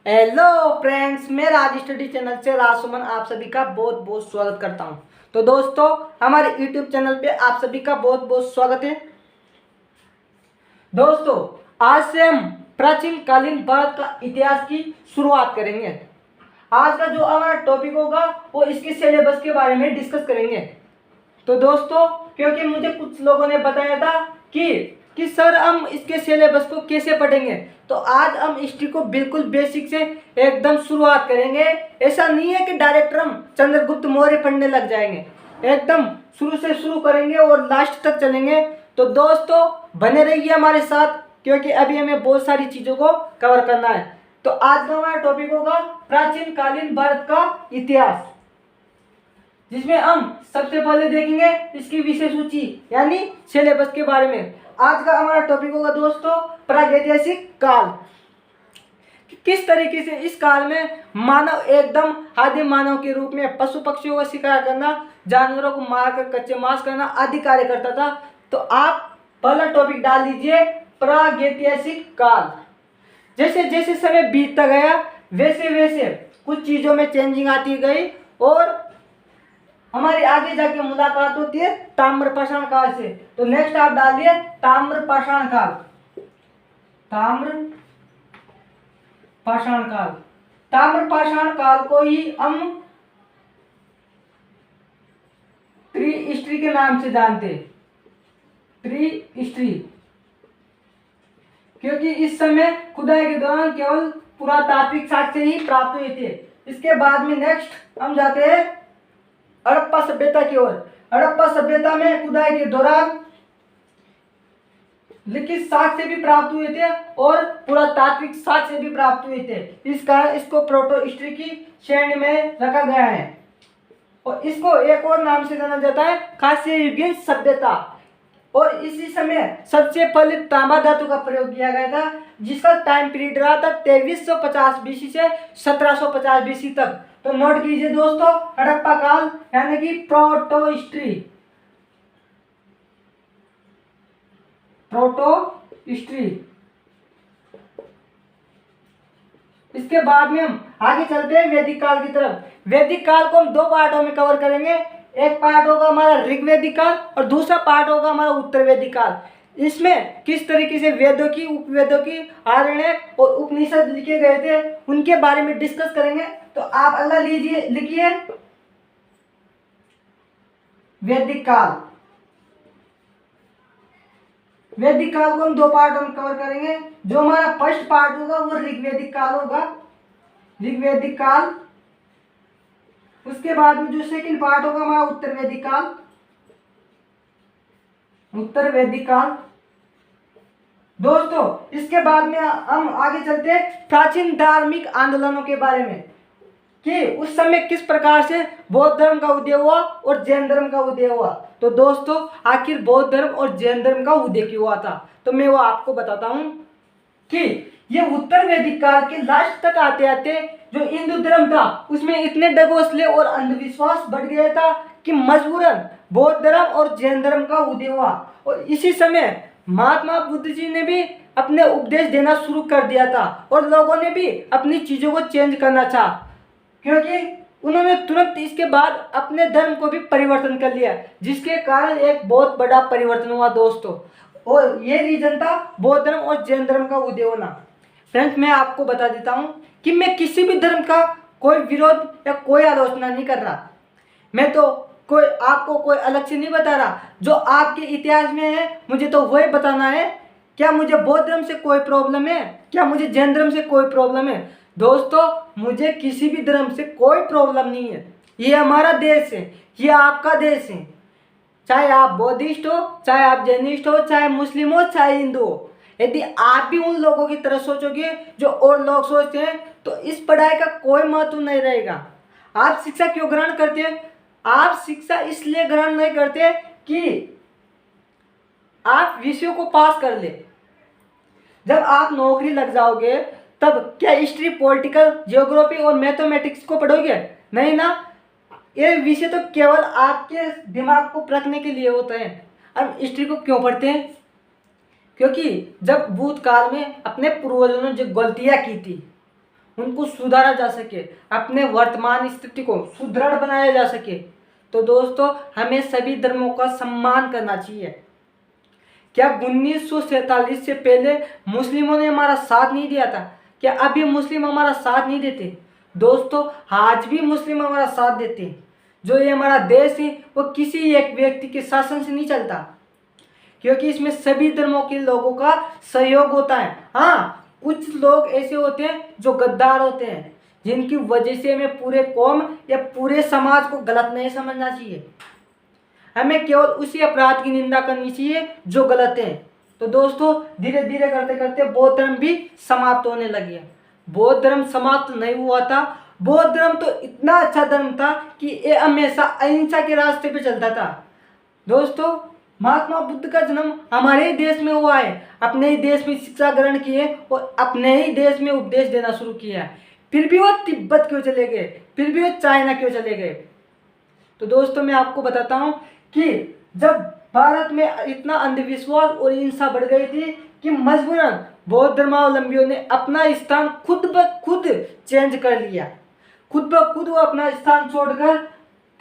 Hello friends, मैं राज study channel से राजसुमन आप सभी का बहुत बहुत स्वागत करता हूं। तो दोस्तों, हमारे यूट्यूब चैनल पे आप सभी का बहुत बहुत स्वागत है। दोस्तों, आज से हम प्राचीन कालीन भारत का इतिहास की शुरुआत करेंगे। आज का जो हमारा टॉपिक होगा वो इसके सिलेबस के बारे में डिस्कस करेंगे। तो दोस्तों, क्योंकि मुझे कुछ लोगों ने बताया था कि सर हम इसके सिलेबस को कैसे पढ़ेंगे, तो आज हम हिस्ट्री को बिल्कुल बेसिक से एकदम शुरुआत करेंगे। ऐसा नहीं है कि डायरेक्ट हम चंद्रगुप्त मौर्य पढ़ने लग जाएंगे, एकदम शुरू से शुरू करेंगे और लास्ट तक चलेंगे। तो दोस्तों, बने रहिए हमारे साथ, क्योंकि अभी हमें बहुत सारी चीज़ों को कवर करना है। तो आज का हमारा टॉपिक होगा प्राचीन कालीन भारत का इतिहास, जिसमें हम सबसे पहले देखेंगे इसकी विषय सूची यानी सिलेबस के बारे में। आज का हमारा टॉपिक होगा दोस्तों प्रागैतिहासिक काल। किस तरीके से इस काल में मानव एकदम आदिम मानव के रूप में पशु पक्षियों का शिकार करना, जानवरों को मारकर कच्चे मांस करना आदि कार्य करता था। तो आप पहला टॉपिक डाल दीजिए प्रागैतिहासिक काल। जैसे जैसे समय बीतता गया वैसे वैसे कुछ चीजों में चेंजिंग आती गई और हमारी आगे जाके मुलाकात होती है ताम्र पाषाण काल से। तो नेक्स्ट आप डालिए ताम्र पाषाण काल। ताम्र पाषाण काल, ताम्र पाषाण काल को ही हम त्रि हिस्ट्री के नाम से जानते हैं। त्रि हिस्ट्री, क्योंकि इस समय खुदाई के दौरान केवल पुरातात्विक साक्ष्य ही प्राप्त हुए थे। इसके बाद में नेक्स्ट हम जाते हैं हड़प्पा सभ्यता की ओर। हड़प्पा सभ्यता में खुदाई के दौरान लिखित साक्ष्य भी प्राप्त हुए थे और पुरातात्विक साक्ष्य भी प्राप्त हुए थे। इस कारण इसको प्रोटो हिस्ट्री की श्रेणी में रखा गया है और इसको एक और नाम से जाना जाता है कांस्य युगीन सभ्यता। और इसी समय सबसे पहले तांबा धातु का प्रयोग किया गया था, जिसका टाइम पीरियड रहा था 2350 बीसी से 1750 बीसी तक। तो नोट कीजिए दोस्तों, हड़प्पा काल यानी कि प्रोटो हिस्ट्री। Proto history. इसके बाद में हम आगे चलते हैं वैदिक काल की तरफ। वैदिक काल को हम दो पार्टों में कवर करेंगे। एक पार्ट होगा हमारा ऋग्वैदिक काल और दूसरा पार्ट होगा हमारा उत्तर वैदिक काल। इसमें किस तरीके से वेदों की, उपवेदों की, आरण्यक और उपनिषद लिखे गए थे उनके बारे में डिस्कस करेंगे। तो आप अगला लीजिए, लिखिए वैदिक काल। वैदिक काल को हम दो पार्ट में कवर करेंगे। जो हमारा फर्स्ट पार्ट होगा वो ऋग्वैदिक काल होगा, ऋग्वैदिक काल। उसके बाद में जो सेकंड पार्ट होगा हमारा उत्तर वैदिक काल, उत्तर वैदिक काल। दोस्तों, इसके बाद में हम आगे चलते हैं प्राचीन धार्मिक आंदोलनों के बारे में कि उस समय किस प्रकार से बौद्ध धर्म का उदय हुआ और जैन धर्म का उदय हुआ। तो दोस्तों, आखिर बौद्ध धर्म और जैन धर्म का उदय क्यों हुआ था, तो मैं वो आपको बताता हूं कि ये उत्तर वैदिक काल के लास्ट तक आते आते जो हिंदू धर्म था उसमें इतने डगोसले और अंधविश्वास बढ़ गया था कि मजबूरन बौद्ध धर्म और जैन धर्म का उदय हुआ। और इसी समय महात्मा बुद्ध जी ने भी अपने उपदेश देना शुरू कर दिया था और लोगों ने भी अपनी चीजों को चेंज करना चाहा, क्योंकि उन्होंने तुरंत इसके बाद अपने धर्म को भी परिवर्तन कर लिया, जिसके कारण एक बहुत बड़ा परिवर्तन हुआ दोस्तों। और ये रीजन था बौद्ध धर्म और जैन धर्म का उदय होना। फ्रेंड्स, मैं आपको बता देता हूँ कि मैं किसी भी धर्म का कोई विरोध या कोई आलोचना नहीं कर रहा। मैं तो कोई आपको कोई अलग से नहीं बता रहा। जो आपके इतिहास में है मुझे तो वही बताना है। क्या मुझे बौद्ध धर्म से कोई प्रॉब्लम है, क्या मुझे जैन धर्म से कोई प्रॉब्लम है? दोस्तों, मुझे किसी भी धर्म से कोई प्रॉब्लम नहीं है। ये हमारा देश है, ये आपका देश है। चाहे आप बौद्धिस्ट हो, चाहे आप जैनिस्ट हो, चाहे मुस्लिम हो, चाहे हिंदू हो। यदि आप भी उन लोगों की तरह सोचोगे जो और लोग सोचते हैं, तो इस पढ़ाई का कोई महत्व नहीं रहेगा। आप शिक्षा क्यों ग्रहण करते हैं? आप शिक्षा इसलिए ग्रहण नहीं करते कि आप विषयों को पास कर ले। जब आप नौकरी लग जाओगे तब क्या हिस्ट्री, पॉलिटिकल, जियोग्राफी और मैथमेटिक्स को पढ़ोगे? नहीं ना। ये विषय तो केवल आपके दिमाग को परखने के लिए होता है। हम हिस्ट्री को क्यों पढ़ते हैं? क्योंकि जब भूतकाल में अपने पूर्वजों ने जो गलतियां की थी उनको सुधारा जा सके, अपने वर्तमान स्थिति को सुदृढ़ बनाया जा सके। तो दोस्तों हमें सभी धर्मों का सम्मान करना चाहिए। क्या 1947 से पहले मुस्लिमों ने हमारा साथ नहीं दिया था? क्या अभी मुस्लिम हमारा साथ नहीं देते? दोस्तों आज भी मुस्लिम हमारा साथ देते हैं। जो ये हमारा देश है वो किसी एक व्यक्ति के शासन से नहीं चलता, क्योंकि इसमें सभी धर्मों के लोगों का सहयोग होता है। हाँ, कुछ लोग ऐसे होते हैं जो गद्दार होते हैं, जिनकी वजह से हमें पूरे कौम या पूरे समाज को गलत नहीं समझना चाहिए। हमें केवल उसी अपराध की निंदा करनी चाहिए जो गलत है। तो दोस्तों धीरे धीरे करते करते बौद्ध धर्म भी समाप्त होने लगी। बौद्ध धर्म समाप्त नहीं हुआ था। बौद्ध धर्म तो इतना अच्छा धर्म था कि ये हमेशा अहिंसा के रास्ते पे चलता था। दोस्तों महात्मा बुद्ध का जन्म हमारे ही देश में हुआ है, अपने ही देश में शिक्षा ग्रहण किए और अपने ही देश में उपदेश देना शुरू किया। फिर भी वो तिब्बत क्यों चले गए, फिर भी वो चाइना क्यों चले गए? तो दोस्तों मैं आपको बताता हूँ कि जब भारत में इतना अंधविश्वास और हिंसा बढ़ गई थी कि मजबूरन बौद्ध धर्मावलंबियों ने अपना स्थान खुद ब खुद चेंज कर लिया। खुद ब खुद वो अपना स्थान छोड़कर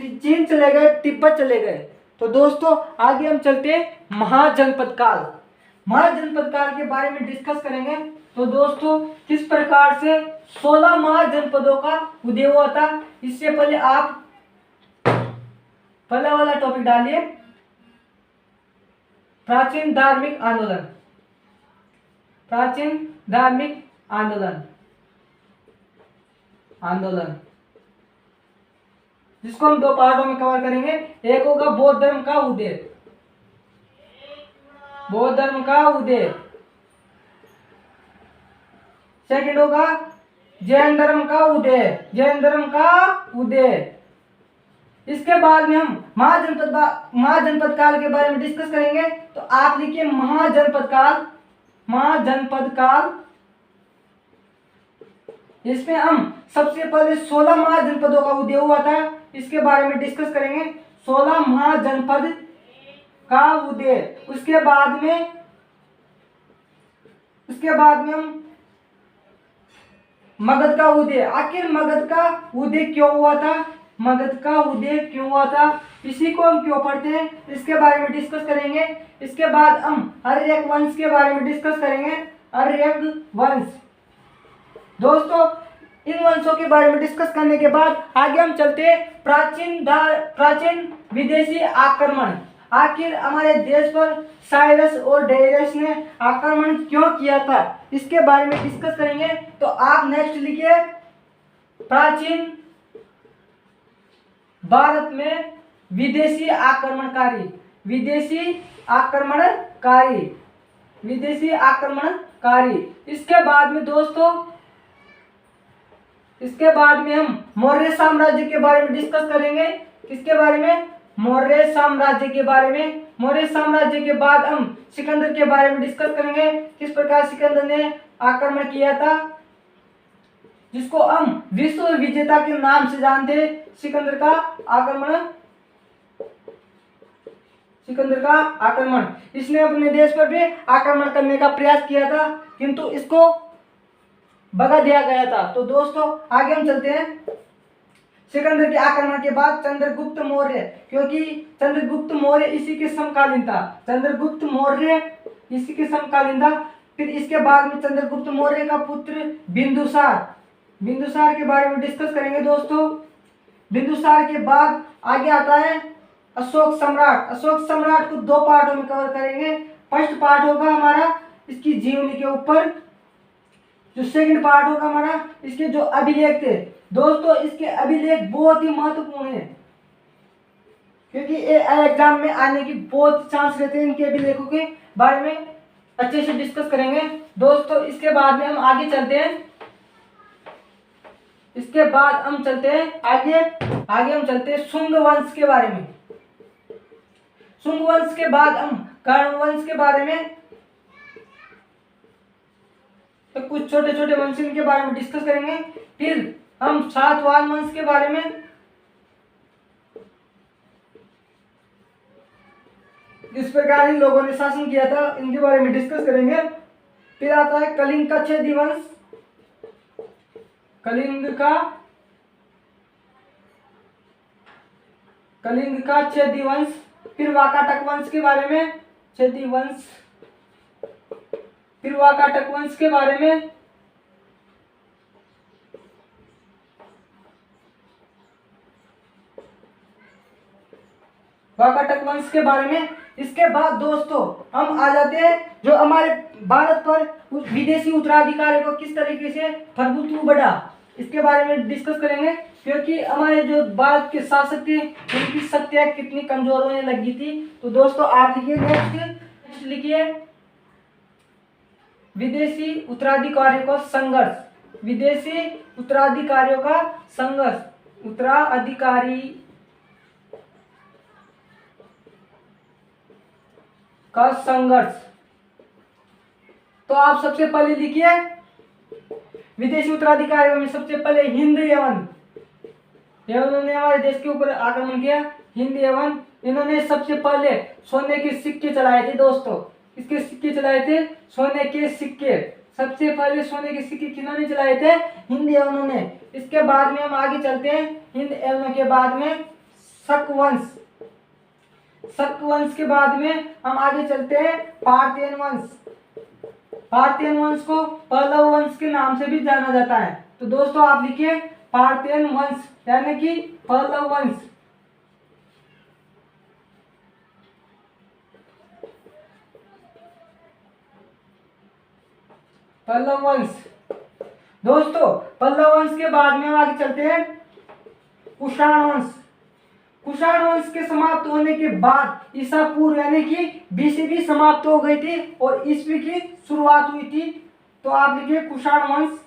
चीन चले गए, तिब्बत चले गए। तो दोस्तों आगे हम चलते हैं महाजनपद काल। महाजनपद काल के बारे में डिस्कस करेंगे। तो दोस्तों किस प्रकार से 16 महाजनपदों का उदय हुआ था, इससे पहले आप पहला वाला टॉपिक डालिए, प्राचीन धार्मिक आंदोलन। प्राचीन धार्मिक आंदोलन जिसको हम दो पार्टों में कवर करेंगे। एक होगा बौद्ध धर्म का उदय, बौद्ध धर्म का उदय। सेकंड होगा जैन धर्म का उदय, जैन धर्म का उदय। इसके बाद में हम महाजनपद काल के बारे में डिस्कस करेंगे। तो आप लिखिए महाजनपद काल, महाजनपद काल। इसमें हम सबसे पहले 16 महाजनपदों का उदय हुआ था, इसके बारे में डिस्कस करेंगे। 16 महाजनपद का उदय। उसके बाद में हम मगध का उदय। आखिर मगध का उदय क्यों हुआ था, मगध का उदय क्यों हुआ था, इसी को हम क्यों पढ़ते हैं, इसके बारे में डिस्कस करेंगे। इसके बाद हम आर्यक वंश के बारे में डिस्कस करेंगे। आर्यक वंश। दोस्तों इन वंशों के बारे में डिस्कस करने के बाद आगे हम चलते हैं प्राचीन विदेशी आक्रमण। आखिर हमारे देश पर साइरस और डेरियस ने आक्रमण क्यों किया था, इसके बारे में डिस्कस करेंगे। तो आप नेक्स्ट लिखिए प्राचीन भारत में विदेशी आक्रमणकारी, विदेशी आक्रमणकारी, विदेशी आक्रमणकारी। इसके बाद में दोस्तों इसके बाद में हम मौर्य साम्राज्य के बारे में डिस्कस करेंगे। इसके बारे में मौर्य साम्राज्य के बारे में। मौर्य साम्राज्य के बाद हम सिकंदर के बारे में डिस्कस करेंगे, किस प्रकार सिकंदर ने आक्रमण किया था, जिसको हम विश्व विजेता के नाम से जानते हैं। सिकंदर का आक्रमण। इसने अपने देश पर भी आक्रमण करने का प्रयास किया था, किंतु इसको भगा दिया गया था। तो दोस्तों आगे हम चलते हैं। सिकंदर के आक्रमण के बाद चंद्रगुप्त मौर्य, क्योंकि चंद्रगुप्त मौर्य इसी के समकालीन था, चंद्रगुप्त मौर्य इसी के समकालीन था। फिर इसके बाद में चंद्रगुप्त मौर्य का पुत्र बिंदुसार, बिंदुसार के बारे में डिस्कस करेंगे। दोस्तों बिंदुसार के बाद आगे आता है अशोक सम्राट। अशोक सम्राट को दो पार्टों में कवर करेंगे। फर्स्ट पार्ट होगा हमारा इसकी जीवनी के ऊपर, जो सेकंड पार्ट होगा हमारा इसके जो अभिलेख थे। दोस्तों इसके अभिलेख बहुत ही महत्वपूर्ण है, क्योंकि एग्जाम में आने की बहुत चांस रहते हैं। इनके अभिलेखों के बारे में अच्छे से डिस्कस करेंगे। दोस्तों इसके बाद में हम आगे चलते हैं। इसके बाद हम चलते हैं आगे हम चलते हैं शुंग वंश के बारे में। शुंग वंश के बाद हम कर्ण वंश के बारे में, तो कुछ छोटे छोटे वंश के बारे में डिस्कस करेंगे। फिर हम सातवाहन वंश के बारे में, जिस प्रकार इन लोगों ने शासन किया था, इनके बारे में डिस्कस करेंगे। फिर आता है कलिंग का छेदी वंश। कलिंग का चेदी वंश। फिर वाकाटक वंश के बारे में, चेदी वंश। फिर वाकाटक वंश के बारे में, वाकाटक वंश के बारे में। इसके बाद दोस्तों हम आ जाते हैं जो हमारे भारत पर विदेशी उत्तराधिकारी को किस तरीके से प्रभुत्व बढ़ा, इसके बारे में डिस्कस करेंगे। क्योंकि हमारे जो भारत के शासक थे उनकी शक्तियां कितनी कमजोर होने लगी थी। तो दोस्तों आप लिखिए, नेक्स्ट लिखिए, विदेशी उत्तराधिकारियों का संघर्ष। विदेशी उत्तराधिकारियों का संघर्ष, उत्तराधिकारी का संघर्ष। तो आप सबसे पहले लिखिए, विदेशी उत्तराधिकारियों में सबसे पहले हिंद यवन। यवनों ने हमारे देश के ऊपर आक्रमण किया, हिंद यवन। इन्होंने सबसे पहले सोने के सिक्के चलाए थे दोस्तों। किसके सिक्के चलाए थे? सोने के सिक्के। सबसे पहले सोने के सिक्के किन्होंने चलाए थे? हिंद यवनों ने। इसके बाद में हम आगे चलते हैं, हिंद यवनों के बाद में शक वंश। शक वंश के बाद में हम आगे चलते हैं पार्थियन वंश। पार्थियन वंश को पल्लव वंश के नाम से भी जाना जाता है। तो दोस्तों आप लिखिए पार्थियन वंश यानी कि पल्लव वंश। पल्लव वंश। दोस्तों पल्लव वंश के बाद में हम आगे चलते हैं कुषाण वंश। कुषाण वंश के समाप्त होने के बाद ईसा पूर्व यानी कि बीसी भी समाप्त हो गई थी और ईस्वी की शुरुआत हुई थी। तो आप लिखिए कुषाण वंश।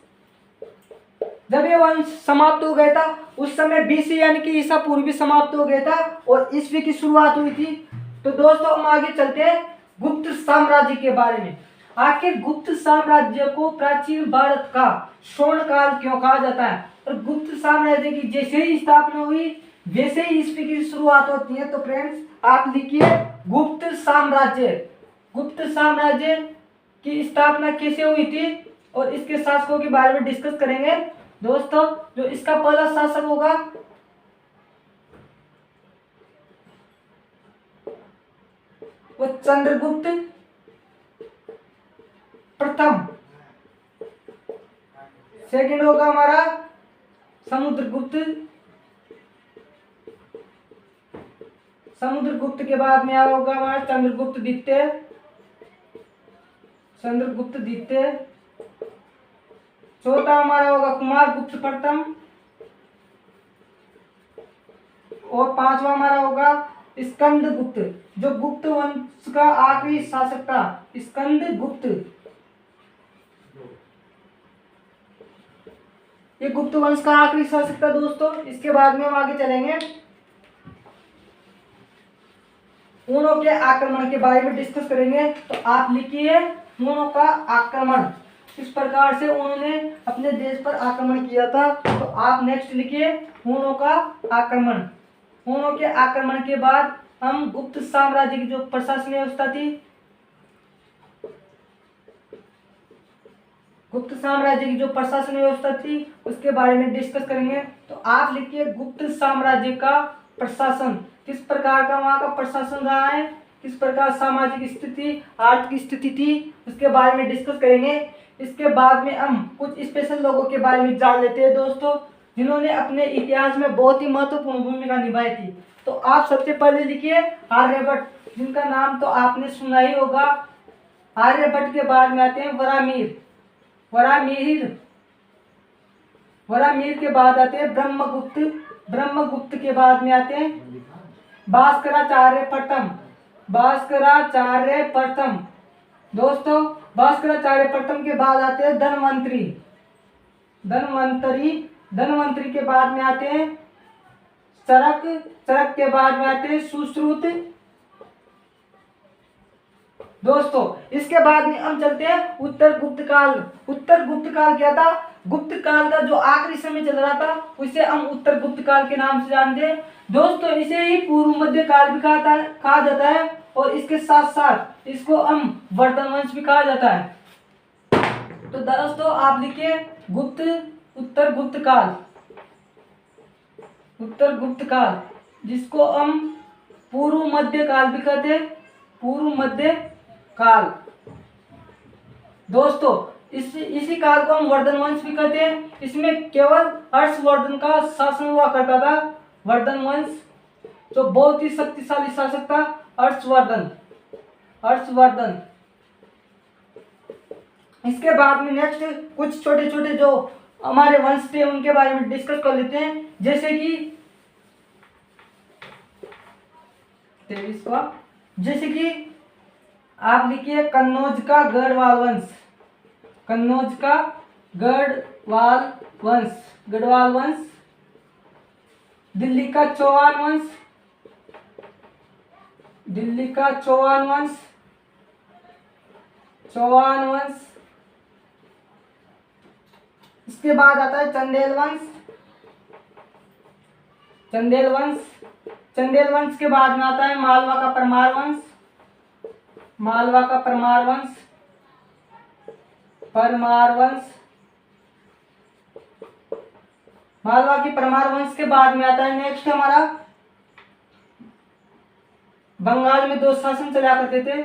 जब ये वंश समाप्त हो गया था उस समय बीसी यानी कि ईसा पूर्व भी समाप्त हो गया था और ईस्वी की शुरुआत हुई थी। तो दोस्तों हम आगे चलते हैं गुप्त साम्राज्य के बारे में। आखिर गुप्त साम्राज्य को प्राचीन भारत का स्वर्ण काल क्यों कहा जाता है? और गुप्त साम्राज्य की जैसे ही स्थापना हुई वैसे ही ईस्वी की शुरुआत होती है। तो फ्रेंड्स आप लिखिए गुप्त साम्राज्य। गुप्त साम्राज्य की स्थापना कैसे हुई थी और इसके शासकों के बारे में डिस्कस करेंगे। दोस्तों जो इसका पहला शासक होगा वो चंद्रगुप्त प्रथम। सेकंड होगा हमारा समुद्रगुप्त। समुद्रगुप्त के बाद में होगा हमारा चंद्रगुप्त द्वितीय। चंद्रगुप्त द्वितीय। चौथा हमारा होगा कुमारगुप्त प्रथम। और पांचवा हमारा होगा स्कंदगुप्त, जो गुप्त वंश का आखिरी शासक था, स्कंदगुप्त। ये गुप्त वंश का आखिरी शासक था दोस्तों। इसके बाद में हम आगे चलेंगे, हुनों के आक्रमण के बारे में डिस्कस करेंगे। तो आप लिखिए हुनों का आक्रमण, किस प्रकार से उन्होंने अपने देश पर आक्रमण किया था। तो आप नेक्स्ट लिखिए हुनों का आक्रमण। हुनों के आक्रमण के बाद हम गुप्त साम्राज्य की जो प्रशासनिक व्यवस्था थी, गुप्त साम्राज्य की जो प्रशासनिक व्यवस्था थी उसके बारे में डिस्कस करेंगे। तो आप लिखिए गुप्त साम्राज्य का प्रशासन, किस प्रकार का वहां का प्रशासन रहा है, किस प्रकार सामाजिक स्थिति, आर्थिक स्थिति थी, उसके बारे में डिस्कस करेंगे। इसके बाद में हम कुछ स्पेशल लोगों के बारे में जान लेते हैं दोस्तों, जिन्होंने अपने इतिहास में बहुत ही महत्वपूर्ण भूमिका निभाई थी। तो आप सबसे पहले लिखिए आर्यभट्ट, जिनका नाम तो आपने सुना ही होगा। आर्यभट्ट के बाद में आते हैं वरामिहिर। वरामिहिर के बाद आते हैं ब्रह्मगुप्त। ब्रह्मगुप्त के बाद में आते हैं भास्कराचार्य प्रथम। भास्कराचार्य प्रथम। दोस्तों भास्कराचार्य प्रथम के बाद आते हैं धनवंतरी। धनवंतरी के बाद में आते हैं चरक। चरक के बाद में आते हैं सुश्रुत। दोस्तों इसके बाद में हम चलते हैं उत्तर गुप्त काल। उत्तर गुप्त काल क्या था? गुप्त काल का जो आखिरी समय चल रहा था उसे हम उत्तर गुप्त काल के नाम से जानते हैं। दोस्तों इसे ही पूर्व मध्य काल भी कहा जाता है और इसके साथ साथ इसको हम वर्धन वंश भी कहा जाता है। तो दोस्तों आप लिखिए गुप्त उत्तर गुप्त काल, उत्तर गुप्त काल, जिसको हम पूर्व मध्य काल भी कहते हैं, पूर्व मध्य काल। दोस्तों इसी काल को हम वर्धन वंश भी कहते हैं। इसमें केवल हर्षवर्धन का शासन हुआ करता था। वर्धन वंश जो बहुत ही शक्तिशाली शासक था, हर्षवर्धन, हर्षवर्धन। इसके बाद में नेक्स्ट कुछ छोटे छोटे जो हमारे वंश थे उनके बारे में डिस्कस कर लेते हैं। जैसे कि 23 का, जैसे कि आप लिखिए कन्नौज का गढ़वाल वंश, कन्नौज का गढ़वाल वंश, गढ़वाल वंश। दिल्ली का चौहान वंश, दिल्ली का चौहान वंश, चौहान वंश। इसके बाद आता है चंदेल वंश, चंदेल वंश। चंदेल वंश के बाद में आता है मालवा का परमार वंश, मालवा का परमार वंश, परमार वंश। मालवा की परमार वंश के बाद में आता है नेक्स्ट हमारा, बंगाल में दो शासन चला करते थे।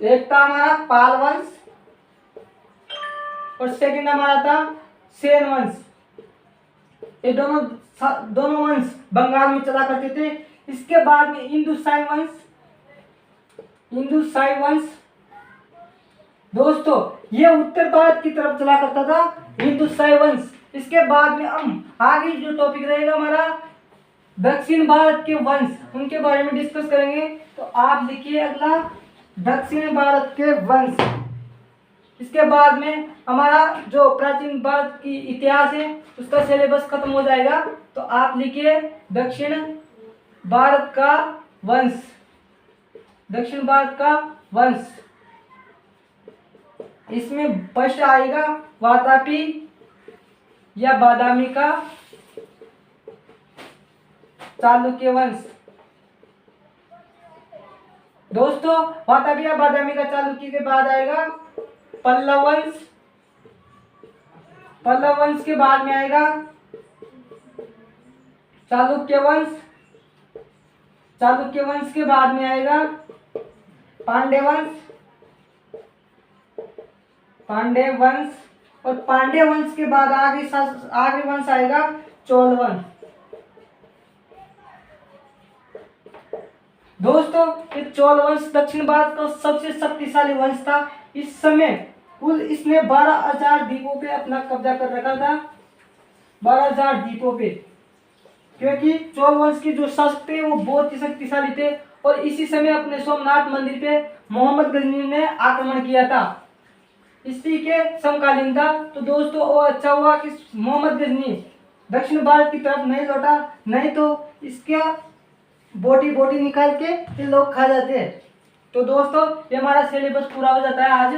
एक था हमारा पाल वंश और सेकंड हमारा था सेन वंश। ये दोनों वंश बंगाल में चला करते थे। इसके बाद में इंदुसाई वंश, इंदुसाई वंश। दोस्तों ये उत्तर भारत की तरफ चला करता था, इंदुसाई वंश। इसके बाद में हम आगे जो टॉपिक रहेगा हमारा दक्षिण भारत के वंश, उनके बारे में डिस्कस करेंगे। तो आप लिखिए अगला दक्षिण भारत के वंश। इसके बाद में हमारा जो प्राचीन भारत की इतिहास है उसका सिलेबस खत्म हो जाएगा। तो आप लिखिए दक्षिण भारत का वंश, दक्षिण भारत का वंश। इसमें फर्स्ट आएगा वातापी या बादामी का चालुक्य वंश। दोस्तों वातापी या बादामी का चालुक्य के बाद आएगा पल्लव वंश, पल्लव वंश के बाद में आएगा चालुक्य वंश, चालुक्य वंश के बाद में आएगा पांड्य वंश, पांड्य वंश। और पांड्य वंश के बाद आगे वंश आएगा चोल वंश। दोस्तों ये चोल वंश दक्षिण भारत का सबसे शक्तिशाली वंश था। इस समय कुल इसने 12,000 द्वीपों पे अपना कब्जा कर रखा था, 12,000 द्वीपों पे। क्योंकि चोल वंश के जो शासक थे वो बहुत ही शक्तिशाली थे और इसी समय अपने सोमनाथ मंदिर पे मोहम्मद गजनी ने आक्रमण किया था, इसी के समकालीन था। तो दोस्तों वो अच्छा हुआ कि मोहम्मद गजनी दक्षिण भारत की तरफ नहीं लौटा, नहीं तो इसका बोटी निकाल के ये लोग खा जाते हैं। तो दोस्तों ये हमारा सिलेबस पूरा हो जाता है आज।